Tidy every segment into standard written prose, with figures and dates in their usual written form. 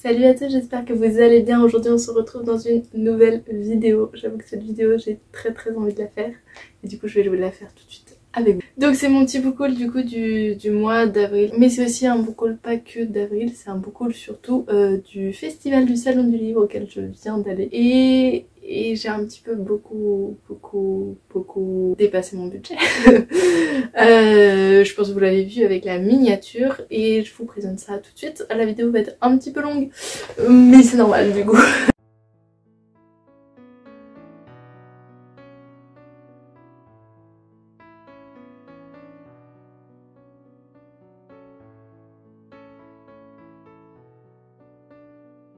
Salut à tous, j'espère que vous allez bien. Aujourd'hui on se retrouve dans une nouvelle vidéo. J'avoue que cette vidéo j'ai très envie de la faire et du coup je vais la faire tout de suite avec vous. Donc c'est mon petit book haul du coup du mois d'avril, mais c'est aussi un book haul pas que d'avril, c'est un book haul surtout du festival du Salon du Livre auquel je viens d'aller et j'ai un petit peu beaucoup dépassé mon budget. Je pense que vous l'avez vu avec la miniature et je vous présente ça tout de suite. La vidéo va être un petit peu longue mais c'est normal du coup.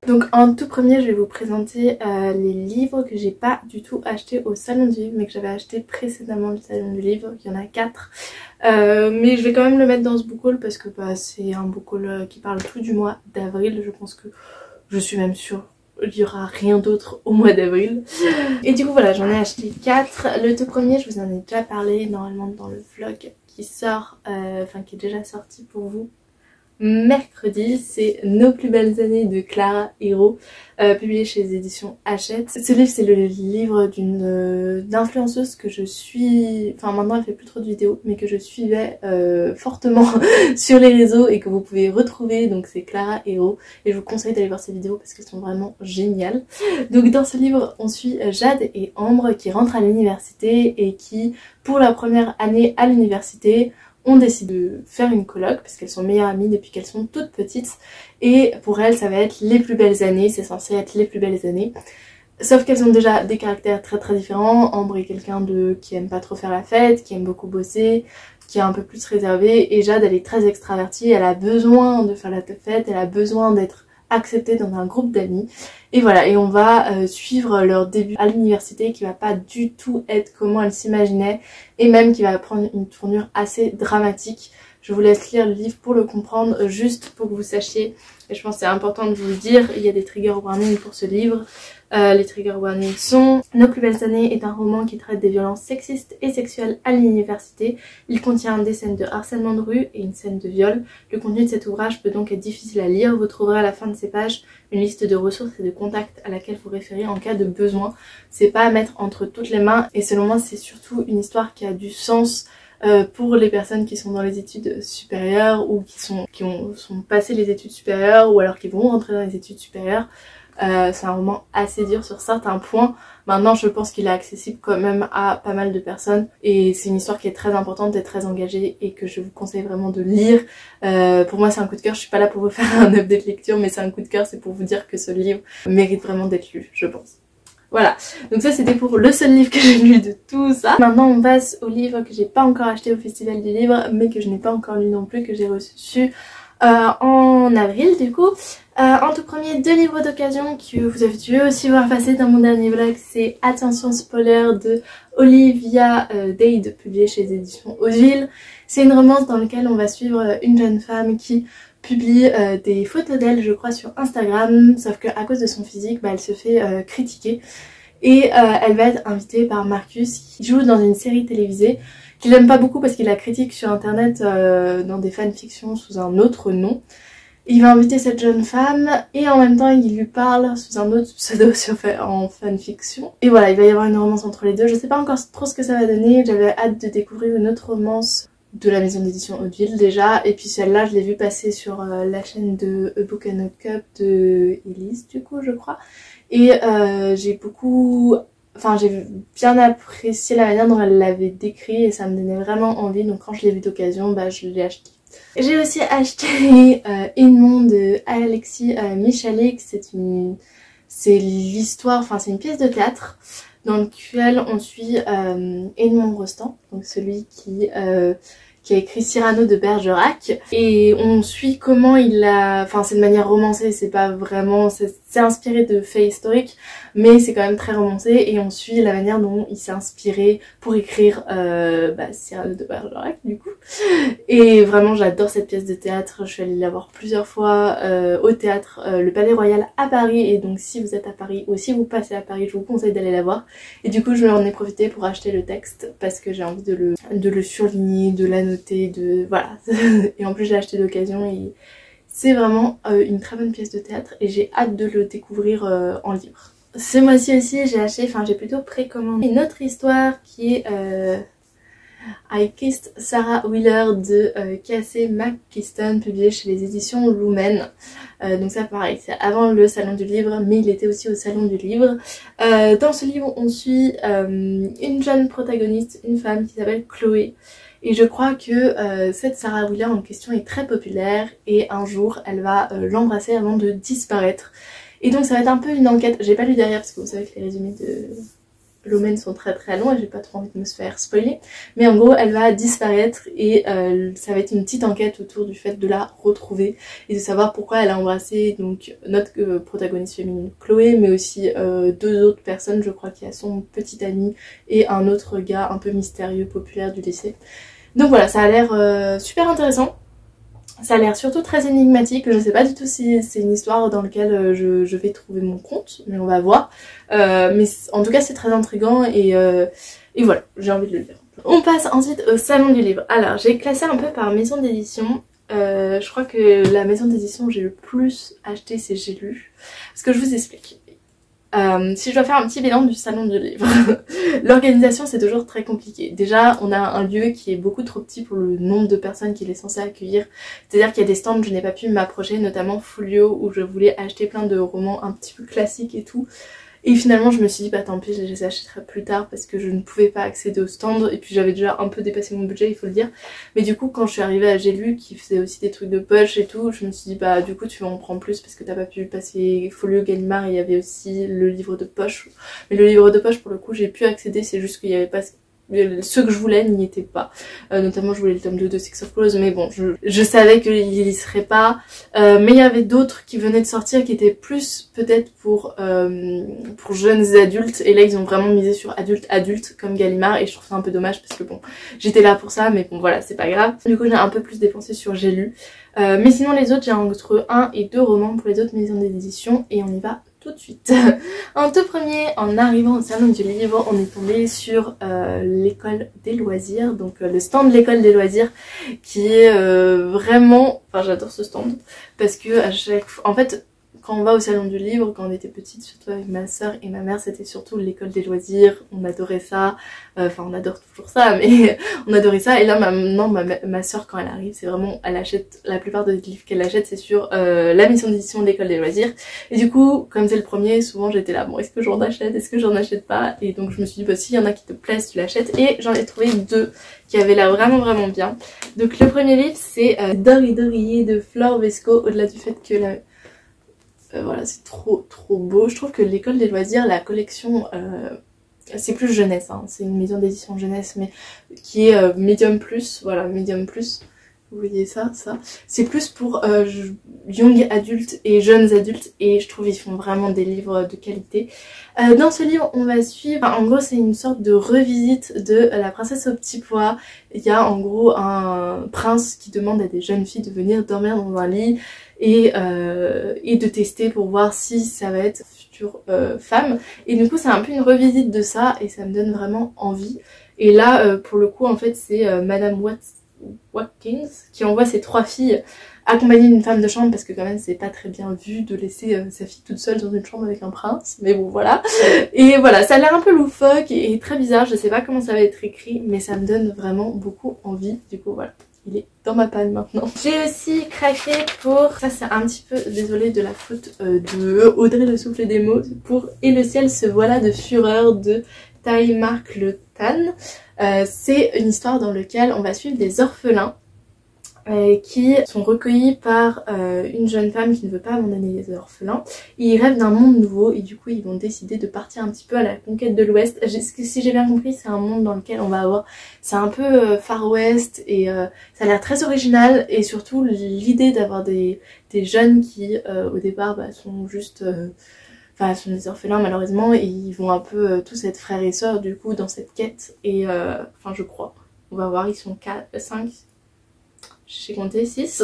Donc en tout premier je vais vous présenter les livres que j'ai pas du tout achetés au Salon du Livre mais que j'avais acheté précédemment au Salon du Livre. Il y en a 4 mais je vais quand même le mettre dans ce book haul parce que c'est un book haul qui parle tout du mois d'avril. Je pense que je suis même sûre il y aura rien d'autre au mois d'avril. Et du coup voilà, j'en ai acheté 4. Le tout premier je vous en ai déjà parlé normalement dans le vlog qui sort, qui est déjà sorti pour vous mercredi, c'est Nos plus belles années de Clara Hérault, publié chez les éditions Hachette. Ce livre c'est le livre d'une influenceuse que je suis, maintenant elle fait plus trop de vidéos, mais que je suivais fortement sur les réseaux et que vous pouvez retrouver, donc c'est Clara Hérault et je vous conseille d'aller voir ses vidéos parce qu'elles sont vraiment géniales. Donc dans ce livre on suit Jade et Ambre qui rentrent à l'université et qui pour la première année à l'université on décide de faire une coloc parce qu'elles sont meilleures amies depuis qu'elles sont toutes petites et pour elles ça va être les plus belles années, c'est censé être les plus belles années. Sauf qu'elles ont déjà des caractères très différents. Ambre est quelqu'un qui aime pas trop faire la fête, qui aime beaucoup bosser, qui est un peu plus réservée, et Jade elle est très extravertie, elle a besoin de faire la fête, elle a besoin d'être acceptée dans un groupe d'amis. Et voilà, et on va suivre leur début à l'université qui va pas du tout être comment elles s'imaginaient et même qui va prendre une tournure assez dramatique. Je vous laisse lire le livre pour le comprendre, juste pour que vous sachiez, et je pense que c'est important de vous le dire, il y a des trigger warnings pour ce livre. Les trigger warnings sont: Nos plus belles années est un roman qui traite des violences sexistes et sexuelles à l'université. Il contient des scènes de harcèlement de rue et une scène de viol. Le contenu de cet ouvrage peut donc être difficile à lire. Vous trouverez à la fin de ces pages une liste de ressources et de contacts à laquelle vous référer en cas de besoin. C'est pas à mettre entre toutes les mains et selon moi c'est surtout une histoire qui a du sens pour les personnes qui sont dans les études supérieures ou qui sont passées les études supérieures ou alors qui vont rentrer dans les études supérieures. C'est un roman assez dur sur certains points. Maintenant je pense qu'il est accessible quand même à pas mal de personnes et c'est une histoire qui est très importante et très engagée et que je vous conseille vraiment de lire. Pour moi c'est un coup de cœur, je suis pas là pour vous faire un update lecture mais c'est un coup de cœur, c'est pour vous dire que ce livre mérite vraiment d'être lu, je pense. Voilà, donc ça c'était pour le seul livre que j'ai lu de tout ça. Maintenant on passe au livre que j'ai pas encore acheté au Festival du Livre mais que je n'ai pas encore lu non plus, que j'ai reçu en avril du coup. En tout premier, 2 livres d'occasion que vous avez dû aussi voir passer dans mon dernier vlog, c'est Attention spoiler de Olivia Dade, publié chez les éditions Hauteville. C'est une romance dans laquelle on va suivre une jeune femme qui publie des photos d'elle je crois sur Instagram, sauf qu'à cause de son physique elle se fait critiquer et elle va être invitée par Marcus qui joue dans une série télévisée qu'il aime pas beaucoup parce qu'il la critique sur internet dans des fanfictions sous un autre nom. Il va inviter cette jeune femme et en même temps il lui parle sous un autre pseudo en fanfiction. Et voilà, il va y avoir une romance entre les deux. Je sais pas encore trop ce que ça va donner. J'avais hâte de découvrir une autre romance de la maison d'édition Hauteville déjà. Et puis celle-là je l'ai vue passer sur la chaîne de A Book and a Cup de Elise du coup je crois. Et j'ai bien apprécié la manière dont elle l'avait décrit et ça me donnait vraiment envie. Donc quand je l'ai vue d'occasion, je l'ai acheté. J'ai aussi acheté Edmond de Alexis Michalik. C'est l'histoire, c'est une pièce de théâtre dans laquelle on suit Edmond Rostand, donc celui qui a écrit Cyrano de Bergerac, et on suit comment il a, c'est de manière romancée, c'est pas vraiment, c'est inspiré de faits historiques mais c'est quand même très romancé et on suit la manière dont il s'est inspiré pour écrire Cyrano de Bergerac du coup. Et vraiment j'adore cette pièce de théâtre, je suis allée la voir plusieurs fois au théâtre le Palais Royal à Paris, et donc si vous êtes à Paris ou si vous passez à Paris je vous conseille d'aller la voir. Et du coup je m'en ai profité pour acheter le texte parce que j'ai envie de le surligner, de l'annoter, voilà. Et en plus j'ai acheté d'occasion et C'est vraiment une très bonne pièce de théâtre et j'ai hâte de le découvrir en livre. Ce mois-ci aussi j'ai acheté, enfin j'ai plutôt précommandé une autre histoire qui est I Kissed Sarah Wheeler de Casey McKiston, publié chez les éditions Lumen. Donc ça pareil, c'est avant le salon du livre, mais il était aussi au salon du livre. Dans ce livre on suit une jeune protagoniste, une femme qui s'appelle Chloé. Et je crois que cette Sarah Wheeler en question est très populaire et un jour elle va l'embrasser avant de disparaître. Et donc ça va être un peu une enquête, j'ai pas lu derrière parce que vous savez que les résumés de Lumen sont très très longs et j'ai pas trop envie de me faire spoiler. Mais en gros elle va disparaître et ça va être une petite enquête autour du fait de la retrouver et de savoir pourquoi elle a embrassé donc notre protagoniste féminine Chloé, mais aussi deux autres personnes, je crois qu'il y a son petit ami et un autre gars un peu mystérieux populaire du lycée. Donc voilà, ça a l'air super intéressant. Ça a l'air surtout très énigmatique, je sais pas du tout si c'est une histoire dans laquelle je vais trouver mon compte, mais on va voir. Mais en tout cas c'est très intriguant et voilà, j'ai envie de le lire. On passe ensuite au salon du livre. Alors j'ai classé un peu par maison d'édition. Je crois que la maison d'édition où j'ai le plus acheté c'est J'ai lu. Parce que je vous explique. Si je dois faire un petit bilan du salon du livre, l'organisation c'est toujours très compliqué. Déjà on a un lieu qui est beaucoup trop petit pour le nombre de personnes qu'il est censé accueillir. C'est-à-dire qu'il y a des stands où je n'ai pas pu m'approcher, notamment Folio où je voulais acheter plein de romans un petit peu classiques et tout. Et finalement je me suis dit bah tant pis, je les achèterai plus tard parce que je ne pouvais pas accéder au stand et puis j'avais déjà un peu dépassé mon budget, il faut le dire. Mais du coup quand je suis arrivée à J'ai lu qui faisait aussi des trucs de poche et tout, je me suis dit bah du coup tu en prends plus parce que t'as pas pu passer Folio, Gallimard, et il y avait aussi le livre de poche. Mais le livre de poche pour le coup j'ai pu accéder, c'est juste qu'il y avait pas ceux que je voulais n'y étaient pas, notamment je voulais le tome 2 de Sex of Clothes, mais bon je savais qu'il y serait pas, mais il y avait d'autres qui venaient de sortir qui étaient plus peut-être pour jeunes adultes, et là ils ont vraiment misé sur adultes comme Gallimard et je trouve ça un peu dommage parce que bon j'étais là pour ça, mais bon voilà c'est pas grave. Du coup j'ai un peu plus dépensé sur J'ai lu, mais sinon les autres j'ai entre 1 et 2 romans pour les autres maisons d'édition et on y va tout de suite. En tout premier, en arrivant au salon du livre, on est tombé sur l'école des loisirs, donc le stand de l'école des loisirs qui est vraiment... Enfin j'adore ce stand parce que à chaque fois... En fait, quand on va au salon du livre, quand on était petite, surtout avec ma soeur et ma mère, c'était surtout l'école des loisirs, on adorait ça, enfin on adore toujours ça, mais on adorait ça. Et là maintenant ma soeur quand elle arrive, c'est vraiment, elle achète, la plupart des livres qu'elle achète c'est sur la maison d'édition de l'école des loisirs. Et du coup, comme c'est le premier, souvent j'étais là, bon est-ce que j'en achète, est-ce que j'en achète pas? Et donc je me suis dit, bah s'il y en a qui te plaisent, tu l'achètes. Et j'en ai trouvé 2 qui avaient l'air vraiment bien. Donc le premier livre c'est Dori Dorier de Flore Vesco, au-delà du fait que voilà, c'est trop beau. Je trouve que l'école des loisirs, la collection, c'est plus jeunesse, hein. C'est une maison d'édition jeunesse, mais qui est medium plus, voilà, medium plus. Vous voyez ça c'est plus pour young adultes et jeunes adultes, et je trouve ils font vraiment des livres de qualité. Dans ce livre on va suivre, enfin, en gros c'est une sorte de revisite de La princesse au petit pois. Il y a en gros un prince qui demande à des jeunes filles de venir dormir dans un lit et de tester pour voir si ça va être future femme. Et du coup c'est un peu une revisite de ça et ça me donne vraiment envie. Et là pour le coup en fait c'est Madame Watkins qui envoie ses 3 filles accompagnées d'une femme de chambre, parce que quand même c'est pas très bien vu de laisser sa fille toute seule dans une chambre avec un prince, mais bon voilà. Et voilà, ça a l'air un peu loufoque et très bizarre, je sais pas comment ça va être écrit, mais ça me donne vraiment beaucoup envie. Du coup voilà, il est dans ma panne maintenant. J'ai aussi craqué pour, ça c'est un petit peu, désolée de la faute de Audrey le souffle des mots, pour Et le ciel se voilà de fureur de Tai Marc Le Tan. C'est une histoire dans laquelle on va suivre des orphelins qui sont recueillis par une jeune femme qui ne veut pas abandonner les orphelins. Ils rêvent d'un monde nouveau et du coup ils vont décider de partir un petit peu à la conquête de l'Ouest. Si j'ai bien compris, c'est un monde dans lequel on va avoir... C'est un peu Far West et ça a l'air très original, et surtout l'idée d'avoir des jeunes qui au départ sont juste... Enfin, ce sont des orphelins malheureusement, et ils vont un peu tous être frères et sœurs du coup dans cette quête. Et enfin je crois, on va voir, ils sont 5, j'ai compté 6.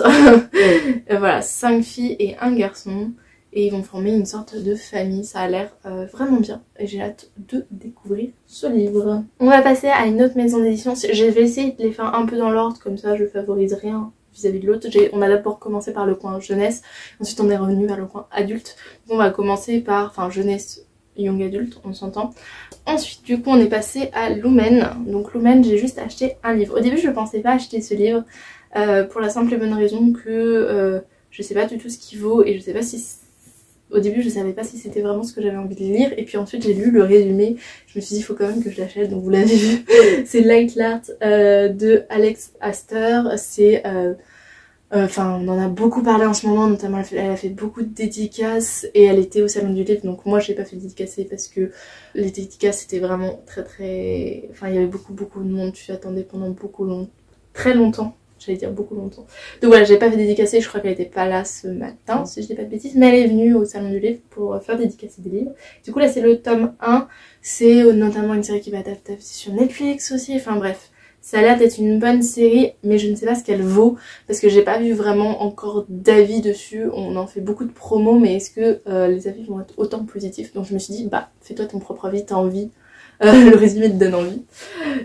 Voilà, 5 filles et un garçon, et ils vont former une sorte de famille. Ça a l'air vraiment bien et j'ai hâte de découvrir ce livre. On va passer à une autre maison d'édition. Je vais essayer de les faire un peu dans l'ordre, comme ça je favorise rien vis-à-vis de l'autre. On a d'abord commencé par le coin jeunesse, ensuite on est revenu vers le coin adulte. Donc on va commencer par, enfin jeunesse, young adulte, on s'entend. Ensuite du coup on est passé à Lumen. Donc Lumen, j'ai juste acheté un livre. Au début je pensais pas acheter ce livre pour la simple et bonne raison que je sais pas du tout ce qu'il vaut et je sais pas si... Au début je savais pas si c'était vraiment ce que j'avais envie de lire et puis ensuite j'ai lu le résumé, je me suis dit il faut quand même que je l'achète, donc vous l'avez vu. C'est Light L'Art de Alex Astor. C'est enfin on en a beaucoup parlé en ce moment, notamment elle a fait beaucoup de dédicaces et elle était au salon du livre, donc moi j'ai pas fait de dédicacer parce que les dédicaces c'était vraiment très enfin il y avait beaucoup de monde, tu attendais pendant très longtemps. J'allais dire beaucoup longtemps. Donc voilà, j'ai pas fait dédicacer, je crois qu'elle était pas là ce matin, si je dis pas de bêtises, mais elle est venue au salon du livre pour faire dédicacer des livres. Du coup là c'est le tome 1, c'est notamment une série qui va être adaptée sur Netflix aussi, enfin bref. Ça a l'air d'être une bonne série, mais je ne sais pas ce qu'elle vaut, parce que j'ai pas vu vraiment encore d'avis dessus. On en fait beaucoup de promos, mais est-ce que les avis vont être autant positifs? Donc je me suis dit, bah fais-toi ton propre avis, t'as envie. Le résumé te donne envie.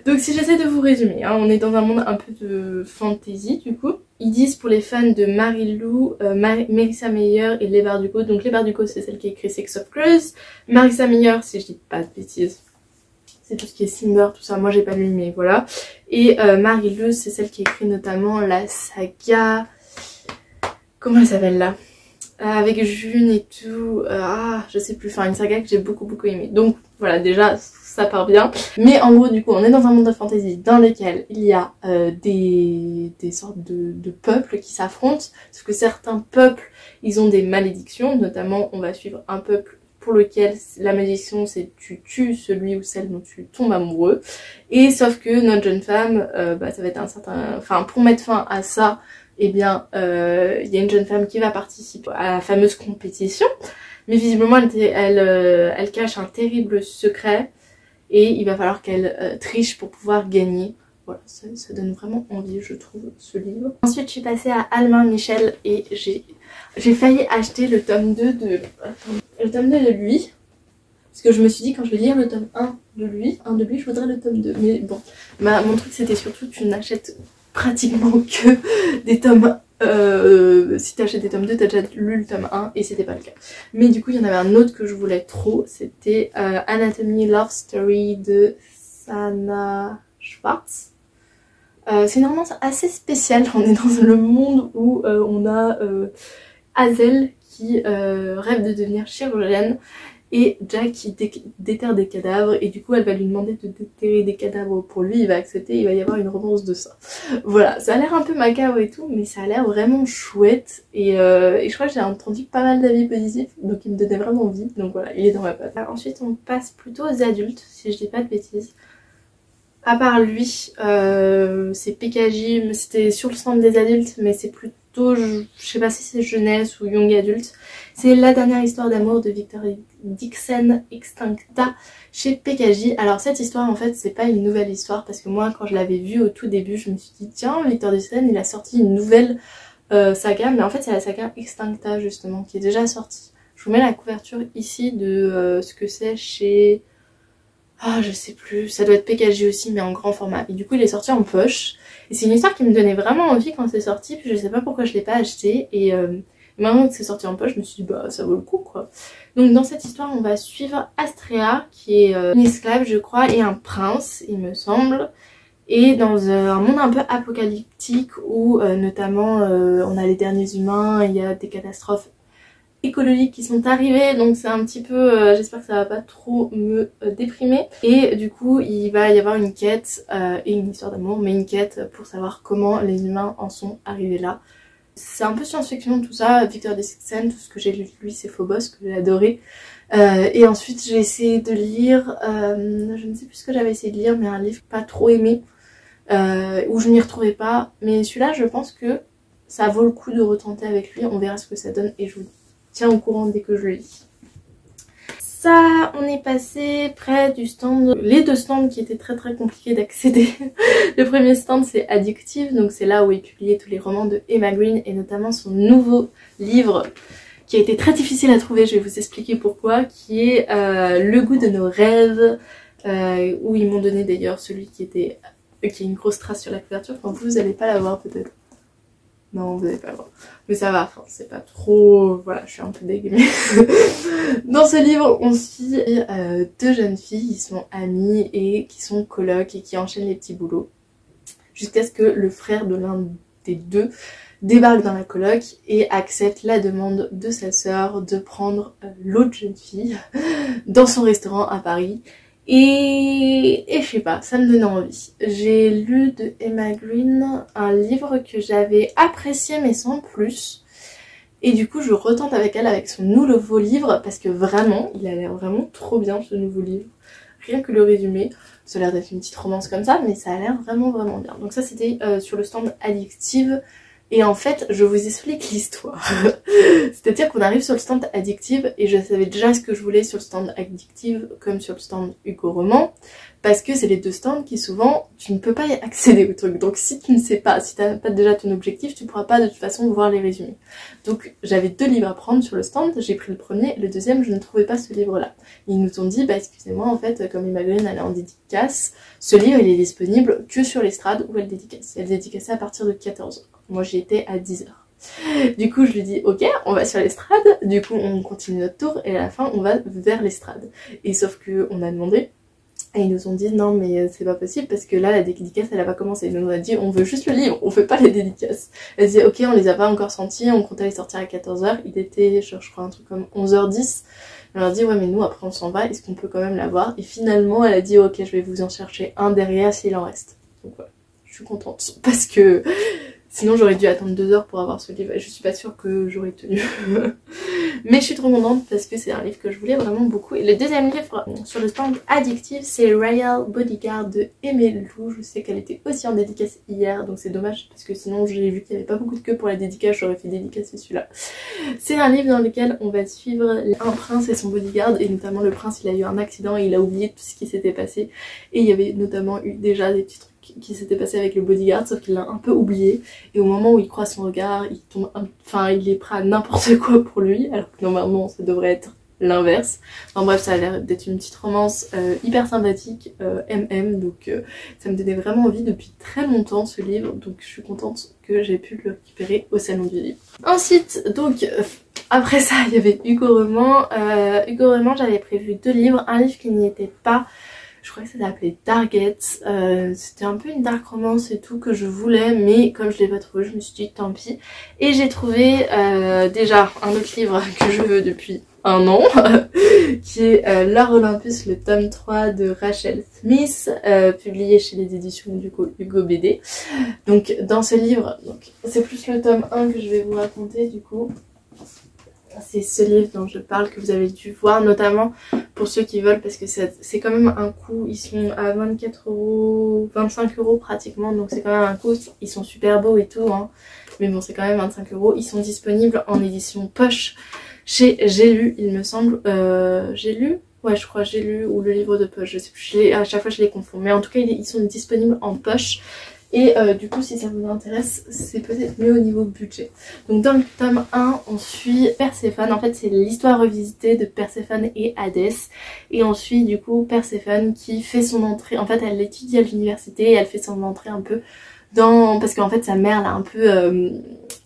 Donc si j'essaie de vous résumer, hein, on est dans un monde un peu de fantasy du coup. Ils disent pour les fans de Marie-Lou, Marissa Meyer et Les Bardugo. Donc Les Bardugo c'est celle qui a écrit Sex of Crows. Marissa Meyer, si je dis pas de bêtises, c'est tout ce qui est Simber, tout ça, moi j'ai pas lu mais voilà. Et Marie-Lou c'est celle qui a écrit notamment la saga... Comment elle s'appelle là, avec June et tout, je sais plus, enfin une saga que j'ai beaucoup aimé. Donc voilà, déjà ça part bien. Mais en gros du coup on est dans un monde de fantasy dans lequel il y a des sortes de peuples qui s'affrontent. Sauf que certains peuples ils ont des malédictions, notamment on va suivre un peuple pour lequel la malédiction c'est tu tues celui ou celle dont tu tombes amoureux. Et sauf que notre jeune femme, ça va être un certain... Enfin pour mettre fin à ça, eh bien il y a une jeune femme qui va participer à la fameuse compétition. Mais visiblement elle cache un terrible secret et il va falloir qu'elle triche pour pouvoir gagner. Voilà, ça donne vraiment envie je trouve ce livre. Ensuite je suis passée à Alma Michel et j'ai failli acheter le tome 2 de... Attends, le tome 2 de lui. Parce que je me suis dit quand je vais lire le tome 1 de lui, je voudrais le tome 2. Mais bon, mon truc c'était surtout tu n'achètes pratiquement que des tomes... si t'achètes des tomes 2, t'as déjà lu le tome 1 et c'était pas le cas. Mais du coup il y en avait un autre que je voulais trop, c'était Anatomy Love Story de Sana Schwartz. C'est une romance assez spéciale, on est dans le monde où on a Hazel qui rêve de devenir chirurgienne et Jack qui déterre des cadavres et du coup elle va lui demander de déterrer des cadavres pour lui, il va accepter, il va y avoir une romance de ça. Voilà, ça a l'air un peu macabre et tout mais ça a l'air vraiment chouette et je crois que j'ai entendu pas mal d'avis positifs donc il me donnait vraiment envie, donc voilà, il est dans ma patte. Ensuite on passe plutôt aux adultes si je dis pas de bêtises. À part lui, c'est PKJ, c'était sur le stand des adultes mais c'est plutôt, je sais pas si c'est jeunesse ou young adulte. C'est la dernière histoire d'amour de Victor Dixon Extincta chez PKJ. Alors cette histoire en fait c'est pas une nouvelle histoire parce que moi quand je l'avais vue au tout début je me suis dit tiens Victor Dixon il a sorti une nouvelle saga, mais en fait c'est la saga Extincta justement qui est déjà sortie. Je vous mets la couverture ici de ce que c'est chez... je sais plus, ça doit être PKJ aussi mais en grand format. Et du coup il est sorti en poche. Et c'est une histoire qui me donnait vraiment envie quand c'est sorti, puis je sais pas pourquoi je l'ai pas acheté. Et maintenant que c'est sorti en poche, je me suis dit bah ça vaut le coup quoi. Donc dans cette histoire on va suivre Astrea qui est une esclave je crois et un prince il me semble. Et dans un monde un peu apocalyptique où notamment on a les derniers humains, il y a des catastrophes écologiques qui sont arrivées, donc c'est un petit peu j'espère que ça va pas trop me déprimer. Et du coup il va y avoir une quête et une histoire d'amour, mais une quête pour savoir comment les humains en sont arrivés là. C'est un peu science-fiction tout ça, Victor Dixon, tout ce que j'ai lu de lui c'est Phobos que j'ai adoré. Et ensuite j'ai essayé de lire, je ne sais plus ce que j'avais essayé de lire mais un livre pas trop aimé où je m'y retrouvais pas, mais celui-là je pense que ça vaut le coup de retenter avec lui, on verra ce que ça donne et je vous tiens au courant dès que je le lis. Ça, on est passé près du stand, les deux stands qui étaient très compliqués d'accéder. Le premier stand c'est Addictive, donc c'est là où est publié tous les romans de Emma Green et notamment son nouveau livre qui a été très difficile à trouver, je vais vous expliquer pourquoi, qui est Le goût de nos rêves, où ils m'ont donné d'ailleurs celui qui a une grosse trace sur la couverture, enfin vous allez pas la voir peut-être. Non, vous n'avez pas le droit. Mais ça va, enfin, c'est pas trop... Voilà, je suis un peu dégueu. Dans ce livre, on suit deux jeunes filles qui sont amies et qui sont colocs et qui enchaînent les petits boulots. Jusqu'à ce que le frère de l'un des deux débarque dans la coloc et accepte la demande de sa sœur de prendre l'autre jeune fille dans son restaurant à Paris. Et je sais pas, ça me donnait envie. J'ai lu de Emma Green un livre que j'avais apprécié mais sans plus. Et du coup je retente avec elle avec son nouveau livre parce que vraiment, il a l'air vraiment trop bien ce nouveau livre. Rien que le résumé, ça a l'air d'être une petite romance comme ça, mais ça a l'air vraiment bien. Donc ça c'était sur le stand Addictive. Et en fait, je vous explique l'histoire. C'est-à-dire qu'on arrive sur le stand Addictive et je savais déjà ce que je voulais sur le stand Addictive comme sur le stand Hugo Roman. Parce que c'est les deux stands qui souvent, tu ne peux pas y accéder au truc. Donc si tu ne sais pas, si tu n'as pas déjà ton objectif, tu ne pourras pas de toute façon voir les résumés. Donc j'avais deux livres à prendre sur le stand, j'ai pris le premier, le deuxième je ne trouvais pas ce livre-là. Ils nous ont dit, bah excusez-moi en fait, comme Emma Green elle est en dédicace, ce livre il est disponible que sur l'estrade où elle dédicace. Elle dédicaçait à partir de 14h. Moi j'y étais à 10h. Du coup je lui dis ok on va sur l'estrade, du coup on continue notre tour et à la fin on va vers l'estrade. Et sauf que on a demandé et ils nous ont dit non mais c'est pas possible parce que là la dédicace elle a pas commencé. Ils nous ont dit on veut juste le livre, on fait pas les dédicaces. Elle disait ok on les a pas encore sentis, on comptait les sortir à 14h, il était je crois un truc comme 11h10. On leur dit ouais mais nous après on s'en va, est-ce qu'on peut quand même l'avoir? Et finalement elle a dit ok je vais vous en chercher un derrière s'il en reste. Donc voilà, je suis contente parce que sinon j'aurais dû attendre 2 heures pour avoir ce livre et je suis pas sûre que j'aurais tenu. Mais je suis trop contente parce que c'est un livre que je voulais vraiment beaucoup. Et le deuxième livre sur le stand Addictive, c'est Royal Bodyguard de Aimée Lou. Je sais qu'elle était aussi en dédicace hier, donc c'est dommage parce que sinon j'ai vu qu'il n'y avait pas beaucoup de queue pour la dédicace, j'aurais fait dédicacer celui-là. C'est un livre dans lequel on va suivre un prince et son bodyguard, et notamment le prince il a eu un accident et il a oublié tout ce qui s'était passé. Et il y avait notamment eu déjà des petits trucs qui s'était passé avec le bodyguard, sauf qu'il l'a un peu oublié, et au moment où il croise son regard, il tombe, enfin il est prêt à n'importe quoi pour lui, alors que normalement ça devrait être l'inverse. Enfin bref, ça a l'air d'être une petite romance hyper sympathique, MM, donc ça me donnait vraiment envie depuis très longtemps ce livre, donc je suis contente que j'ai pu le récupérer au salon du livre. Ensuite, donc après ça il y avait Hugo Roman. Hugo Roman j'avais prévu 2 livres, un livre qui n'y était pas. Je crois que ça s'appelait Target, c'était un peu une dark romance et tout que je voulais, mais comme je l'ai pas trouvé, je me suis dit tant pis. Et j'ai trouvé déjà un autre livre que je veux depuis un an, qui est L'Or Olympus, le tome 3 de Rachel Smith, publié chez les éditions du Hugo BD. Donc dans ce livre, c'est plus le tome 1 que je vais vous raconter du coup. C'est ce livre dont je parle que vous avez dû voir, notamment pour ceux qui veulent, parce que c'est quand même un coût, ils sont à 24 €, 25 € pratiquement, donc c'est quand même un coût, ils sont super beaux et tout, hein, mais bon c'est quand même 25 €, ils sont disponibles en édition poche chez J'ai lu il me semble, J'ai lu, ouais je crois J'ai lu ou le livre de poche, je sais plus, à chaque fois je les confonds, mais en tout cas ils sont disponibles en poche. Et du coup si ça vous intéresse c'est peut-être mieux au niveau budget. Donc dans le tome 1 on suit Perséphone, en fait c'est l'histoire revisitée de Perséphone et Hadès. Et on suit du coup Perséphone qui fait son entrée, en fait elle étudie à l'université et elle fait son entrée un peu dans... Parce qu'en fait sa mère l'a un peu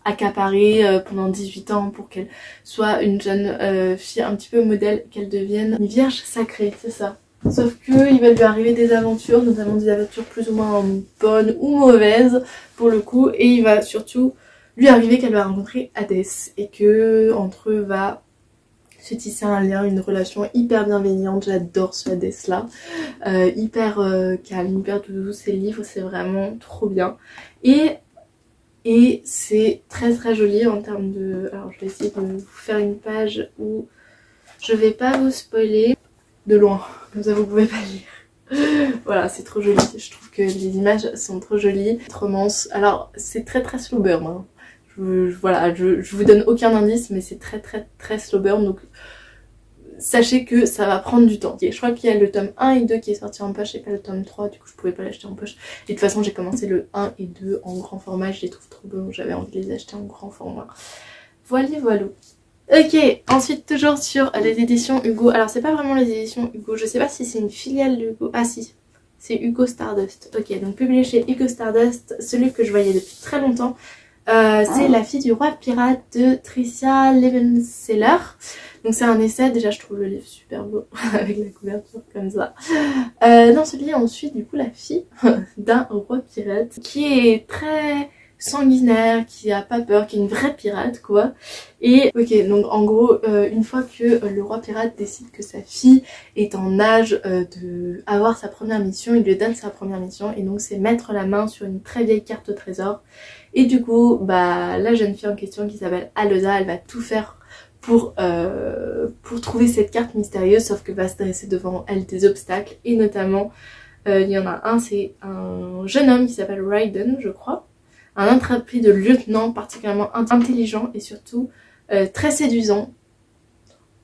accaparée pendant 18 ans pour qu'elle soit une jeune fille un petit peu modèle, qu'elle devienne une vierge sacrée, c'est ça. Sauf qu'il va lui arriver des aventures, notamment des aventures plus ou moins bonnes ou mauvaises pour le coup, et il va surtout lui arriver qu'elle va rencontrer Hadès et que entre eux va se tisser un lien, une relation hyper bienveillante. J'adore ce Hadès là, hyper calme, hyper doux. Ces livres c'est vraiment trop bien et c'est très joli en termes de... Alors je vais essayer de vous faire une page où je vais pas vous spoiler de loin, comme ça vous pouvez pas lire. Voilà, c'est trop joli, je trouve que les images sont trop jolies. Romance, alors c'est très slow burn, hein. Voilà, je vous donne aucun indice, mais c'est très slow burn, donc sachez que ça va prendre du temps. Je crois qu'il y a le tome 1 et 2 qui est sorti en poche et pas le tome 3, du coup je pouvais pas l'acheter en poche. Et de toute façon j'ai commencé le 1 et 2 en grand format, je les trouve trop beaux, j'avais envie de les acheter en grand format. Voilà. Ok, ensuite toujours sur les éditions Hugo. Alors c'est pas vraiment les éditions Hugo, je sais pas si c'est une filiale d'Hugo. Ah si, c'est Hugo Stardust. Ok, donc publié chez Hugo Stardust, celui que je voyais depuis très longtemps. C'est La fille du roi pirate de Tricia Levenseller. Donc c'est un essai, déjà je trouve le livre super beau avec la couverture comme ça. Dans ce livre on suit du coup la fille d'un roi pirate qui est très sanguinaire, qui a pas peur, qui est une vraie pirate quoi. Et ok, donc en gros une fois que le roi pirate décide que sa fille est en âge de avoir sa première mission, il lui donne sa première mission et donc c'est mettre la main sur une très vieille carte au trésor. Et du coup bah la jeune fille en question qui s'appelle Aloda, elle va tout faire pour trouver cette carte mystérieuse, sauf que va se dresser devant elle des obstacles et notamment il y en a un, c'est un jeune homme qui s'appelle Raiden je crois, un intrépide de lieutenant particulièrement intelligent et surtout très séduisant.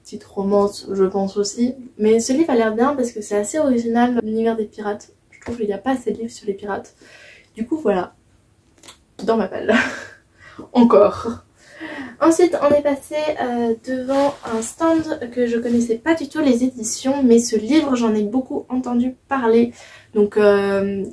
Petite romance je pense aussi, mais ce livre a l'air bien parce que c'est assez original l'univers des pirates, je trouve qu'il n'y a pas assez de livres sur les pirates, du coup voilà, dans ma palle. Encore. Ensuite on est passé devant un stand que je connaissais pas du tout les éditions, mais ce livre j'en ai beaucoup entendu parler. Donc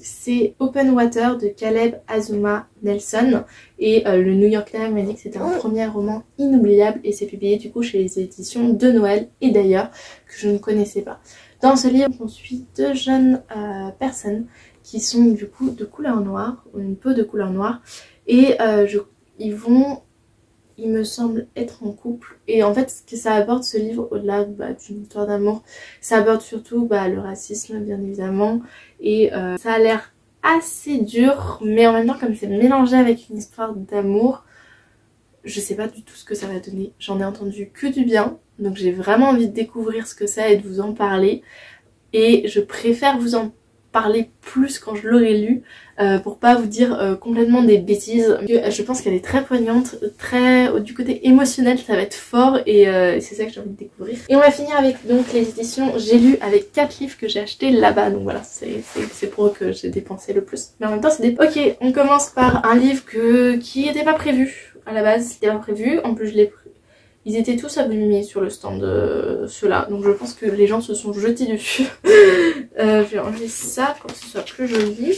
c'est Open Water de Caleb Azuma Nelson et le New York Times m'a dit que c'était un premier roman inoubliable et c'est publié du coup chez les éditions de Noël et d'ailleurs que je ne connaissais pas. Dans ce livre on suit deux jeunes personnes qui sont du coup de couleur noire, une peau de couleur noire et ils vont, il me semble, être en couple. Et en fait ce que ça aborde ce livre, au-delà d'une histoire d'amour, ça aborde surtout le racisme bien évidemment. Et ça a l'air assez dur, mais en même temps comme c'est mélangé avec une histoire d'amour, je sais pas du tout ce que ça va donner. J'en ai entendu que du bien, donc j'ai vraiment envie de découvrir ce que c'est et de vous en parler. Et je préfère vous en parler plus quand je l'aurai lu pour pas vous dire complètement des bêtises. Je pense qu'elle est très poignante, très du côté émotionnel ça va être fort et c'est ça que j'ai envie de découvrir. Et on va finir avec donc les éditions J'ai lu avec 4 livres que j'ai achetés là-bas, donc voilà c'est pour eux que j'ai dépensé le plus. Mais en même temps c'est des... Ok, on commence par un livre qui était pas prévu à la base, c'était pas prévu, en plus je l'ai pris. Ils étaient tous abîmés sur le stand de ceux-là, donc je pense que les gens se sont jetés dessus. Je vais enlever ça pour que ce soit plus joli.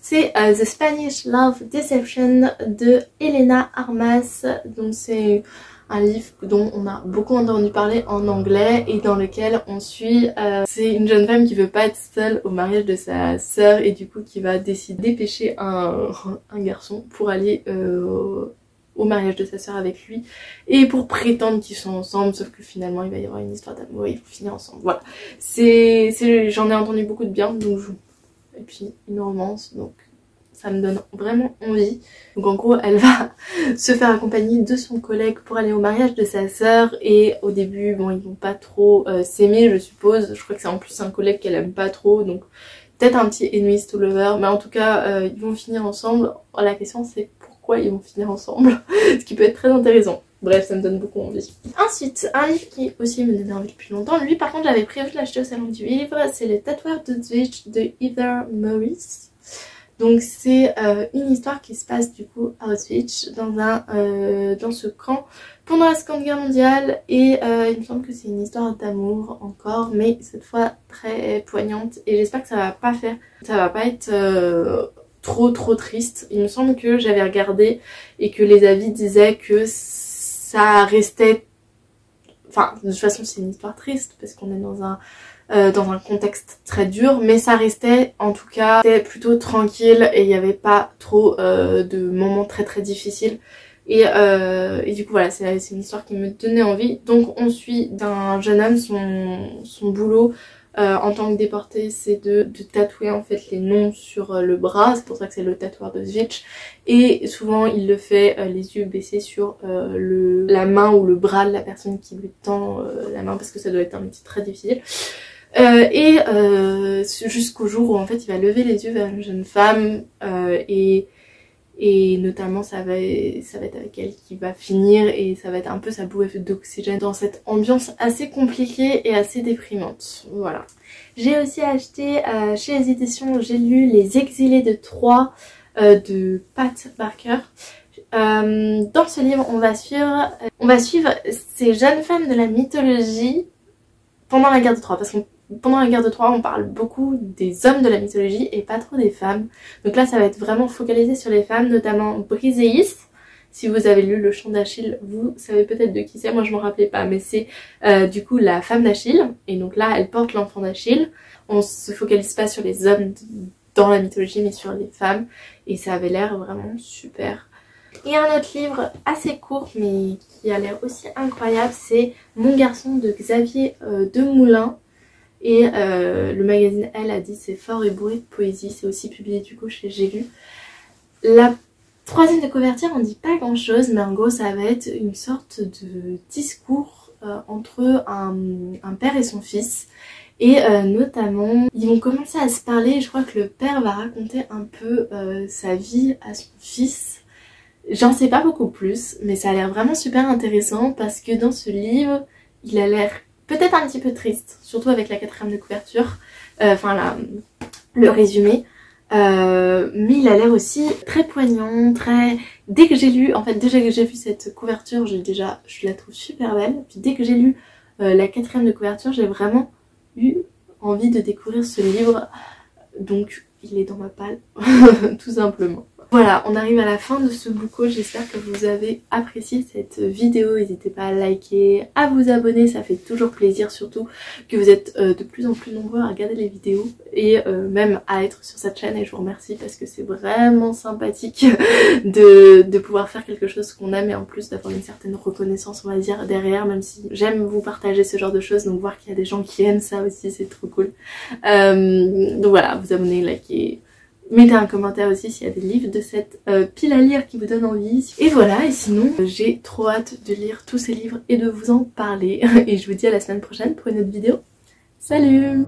C'est The Spanish Love Deception de Elena Armas. Donc c'est un livre dont on a beaucoup entendu parler en anglais et dans lequel on suit... c'est une jeune femme qui veut pas être seule au mariage de sa sœur et du coup qui va décider de dépêcher un garçon pour aller... au mariage de sa sœur avec lui et pour prétendre qu'ils sont ensemble, sauf que finalement il va y avoir une histoire d'amour et ils vont finir ensemble. Voilà, j'en ai entendu beaucoup de bien, donc et puis une romance, donc ça me donne vraiment envie. Donc en gros elle va se faire accompagner de son collègue pour aller au mariage de sa sœur et au début bon ils vont pas trop s'aimer je suppose, je crois que c'est en plus un collègue qu'elle aime pas trop, donc peut-être un petit enemies to lover, mais en tout cas ils vont finir ensemble. La question c'est pourquoi ils vont finir ensemble, ce qui peut être très intéressant. Bref, ça me donne beaucoup envie. Ensuite, un livre qui aussi me donnait envie depuis longtemps, lui par contre j'avais prévu de l'acheter au salon du livre, c'est Le Tatoueur d'Auschwitz de Heather Morris. Donc c'est une histoire qui se passe du coup à Auschwitz dans ce camp pendant la Seconde Guerre mondiale et il me semble que c'est une histoire d'amour encore, mais cette fois très poignante et j'espère que ça va pas être trop triste. Il me semble que j'avais regardé et que les avis disaient que ça restait... Enfin, de toute façon c'est une histoire triste parce qu'on est dans un contexte très dur, mais ça restait en tout cas plutôt tranquille et il n'y avait pas trop de moments très difficiles. Et du coup voilà, c'est une histoire qui me donnait envie. Donc on suit d'un jeune homme, son boulot en tant que déporté c'est de tatouer en fait les noms sur le bras, c'est pour ça que c'est le tatoueur d'Auschwitz et souvent il le fait les yeux baissés sur la main ou le bras de la personne qui lui tend la main parce que ça doit être un métier très difficile. Jusqu'au jour où en fait il va lever les yeux vers une jeune femme et notamment ça va être avec elle qui va finir et ça va être un peu sa bouffée d'oxygène dans cette ambiance assez compliquée et assez déprimante. Voilà. J'ai aussi acheté chez les éditions J'ai lu Les Exilés de Troie de Pat Barker. Dans ce livre on va suivre ces jeunes femmes de la mythologie pendant la guerre de Troie, parce qu'on pendant la guerre de Troie on parle beaucoup des hommes de la mythologie et pas trop des femmes. Donc là ça va être vraiment focalisé sur les femmes, notamment Briséis. Si vous avez lu Le Chant d'Achille, vous savez peut-être de qui c'est, moi je m'en rappelais pas, mais c'est du coup la femme d'Achille, et donc là elle porte l'enfant d'Achille. On se focalise pas sur les hommes dans la mythologie mais sur les femmes, et ça avait l'air vraiment super. Et un autre livre assez court mais qui a l'air aussi incroyable, c'est Mon garçon de Xavier Demoulin. Et le magazine Elle a dit c'est fort et bourré de poésie, c'est aussi publié du coup chez J'ai lu. La troisième de couverture on dit pas grand chose, mais en gros ça va être une sorte de discours entre un père et son fils. Et notamment ils vont commencer à se parler, je crois que le père va raconter un peu sa vie à son fils. J'en sais pas beaucoup plus, mais ça a l'air vraiment super intéressant parce que dans ce livre il a l'air peut-être un petit peu triste, surtout avec la quatrième de couverture, le résumé. Mais il a l'air aussi très poignant, très... Dès que j'ai lu, en fait déjà que j'ai vu cette couverture, je la trouve super belle. Puis dès que j'ai lu la quatrième de couverture, j'ai vraiment eu envie de découvrir ce livre. Donc il est dans ma palle, tout simplement. Voilà, on arrive à la fin de ce book haul, j'espère que vous avez apprécié cette vidéo, n'hésitez pas à liker, à vous abonner, ça fait toujours plaisir, surtout que vous êtes de plus en plus nombreux à regarder les vidéos et même à être sur cette chaîne, et je vous remercie parce que c'est vraiment sympathique de pouvoir faire quelque chose qu'on aime et en plus d'avoir une certaine reconnaissance on va dire derrière, même si j'aime vous partager ce genre de choses, donc voir qu'il y a des gens qui aiment ça aussi c'est trop cool. Donc voilà, vous abonnez, likez. Mettez un commentaire aussi s'il y a des livres de cette pile à lire qui vous donnent envie. Et voilà, et sinon j'ai trop hâte de lire tous ces livres et de vous en parler. Et je vous dis à la semaine prochaine pour une autre vidéo. Salut!